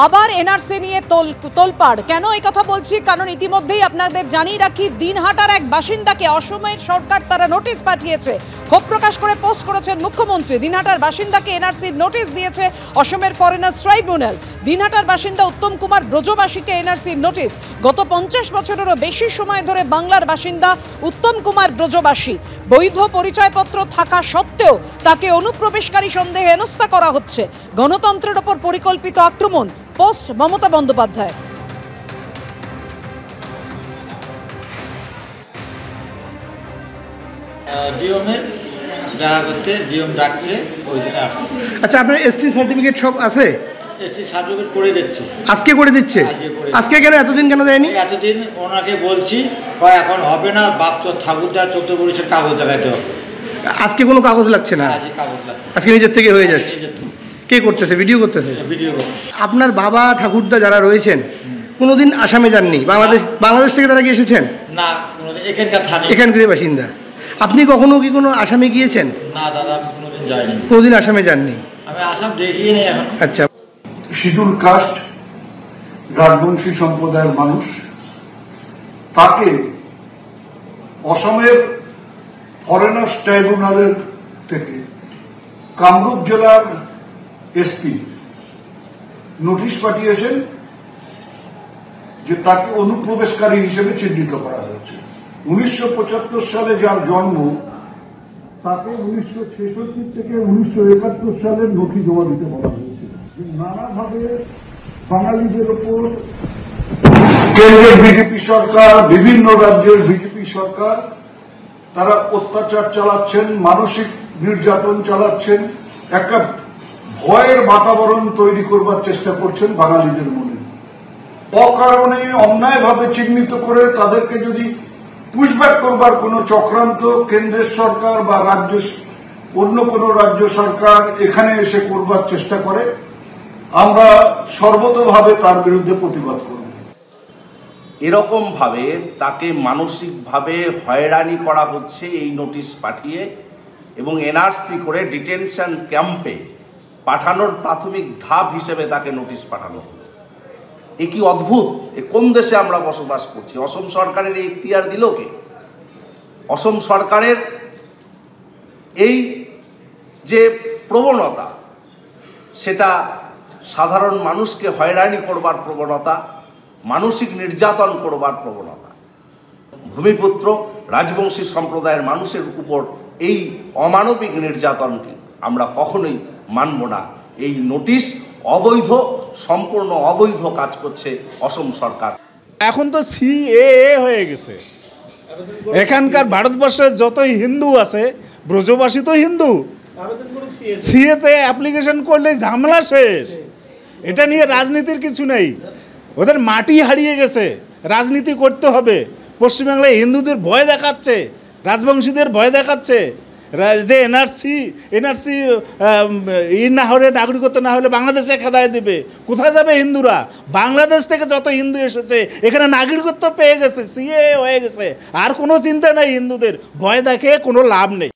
আবার এনআরসি নিয়ে তোলপাড়। কেন এই কথা বলছি? কারণ ইতিমধ্যেই আপনাদের জানিয়ে রাখি, দিনহাটার এক বাসিন্দাকে অসমের সরকার তারা নোটিশ পাঠিয়েছে। ক্ষোভ প্রকাশ করে পোস্ট করেছেন মুখ্যমন্ত্রী। দিনহাটার বাসিন্দাকে এনআরসির নোটিশ দিয়েছে অসমের ফরেনার্স ট্রাইব্যুনাল। দিনহাটার বাসিন্দা উত্তম কুমার ব্রজবাসীকে এনআরসির নোটিশ। গত 50 বছরেরও বেশি সময় ধরে বাংলার বাসিন্দা উত্তম কুমার ব্রজবাসী। বৈধ পরিচয়পত্র থাকা সত্ত্বেও তাকে অনুপ্রবেশকারী সন্দেহে হেনস্থা করা হচ্ছে। গণতন্ত্রের ওপর পরিকল্পিত আক্রমণ। পোস্ট মমতা বন্দ্যোপাধ্যায়। আচ্ছা, আপনার এসটি সার্টিফিকেট সব আছে? এসটি সার্টিফিকেট করে দিচ্ছে। আজকে করে দিচ্ছে? আজকে কেন, এতদিন কেন দেয়নি? এতদিন ওনাকে বলছি, এখন হবে না, বাপ ঠাকুরদা 14 বছর কাগজ দেখাতে হবে। আজকে কোনো কাগজ লাগছে না? আজকে নিজের থেকে হয়ে যাচ্ছে। কে করতেছে? ভিডিও করতেছে? ভিডিও। আপনার বাবা ঠাকুরদা যারা রয়েছেন কোনোদিন আসামে যাননি? বাংলাদেশ থেকে তারা কি এসেছেন? না, এখানকার বাসিন্দা। আপনি কখনো কি কোনো আসামে গিয়েছেন? না দাদা, আমি কোনোদিন যাইনি। কোনোদিন আসামে যাননি? আমি আসাম দেখিই নেই এখন। আচ্ছা। শিডিউল কাস্ট রাজবংশী সম্প্রদায়ের মানুষ, তাকে অসমের ফরেনার্স ট্রাইব্যুনালের থেকে কামরূপ জেলার এসপি নোটিশ পাঠিয়েছেন যে তাকে অনুপ্রবেশকারী হিসেবে চিহ্নিত করা হয়েছে। 1975 সালে যার জন্ম, তাকে 1966 থেকে 1971 সালের নথি জমা দিতে বলা হয়েছিল। নানাভাবে বাঙালিদের ওপর কেন্দ্রের বিজেপি সরকার, বিভিন্ন রাজ্যের বিজেপি সরকার তারা অত্যাচার চালাচ্ছেন, মানসিক নির্যাতন চালাচ্ছেন, একটা ভয়ের বাতাবরণ তৈরি করবার চেষ্টা করছেন বাঙালিদের মনে। অকারণে অন্যায়ভাবে চিহ্নিত করে তাদেরকে যদি পুশব্যাক করবার কোনো চক্রান্ত কেন্দ্রের সরকার বা অন্য কোনো রাজ্য সরকার এখানে এসে করবার চেষ্টা করে, আমরা সর্বতোভাবে তার বিরুদ্ধে প্রতিবাদ করব। এরকম ভাবে তাকে মানসিকভাবে হয়রানি করা হচ্ছে এই নোটিশ পাঠিয়ে, এবং এনআরসি করে ডিটেনশন ক্যাম্পে পাঠানোর প্রাথমিক ধাপ হিসেবে তাকে নোটিশ পাঠানো হলো। এ কি অদ্ভুত! এ কোন দেশে আমরা বসবাস করছি? অসম সরকারের এই ইখতিয়ার দিল কে? অসম সরকারের এই যে প্রবণতা, সেটা সাধারণ মানুষকে হয়রানি করবার প্রবণতা, মানসিক নির্যাতন করবার প্রবণতা। ভূমিপুত্র রাজবংশী সম্প্রদায়ের মানুষের উপর এই অমানবিক নির্যাতনকে আমরা কখনোই মানব না। এই নোটিশ অবৈধ, সম্পূর্ণ অবৈধ কাজ করছে অসম সরকার। এখন তো সিএএ হয়ে গেছে। এখানকার ভারতবর্ষের যতই হিন্দু আছে, ব্রজবাসী তো হিন্দু, সিএতে অ্যাপ্লিকেশন করলে ঝামেলা শেষ। এটা নিয়ে রাজনীতির কিছু নেই। ওদের মাটি হারিয়ে গেছে, রাজনীতি করতে হবে। পশ্চিমবাংলায় হিন্দুদের ভয় দেখাচ্ছে, রাজবংশীদের ভয় দেখাচ্ছে যে এনআরসি না হলে, নাগরিকত্ব না হলে বাংলাদেশে খেদায় দেবে। কোথায় যাবে হিন্দুরা? বাংলাদেশ থেকে যত হিন্দু এসেছে এখানে নাগরিকত্ব পেয়ে গেছে, সিএ হয়ে গেছে, আর কোনো চিন্তা নেই। হিন্দুদের ভয় দেখে কোনো লাভ নেই।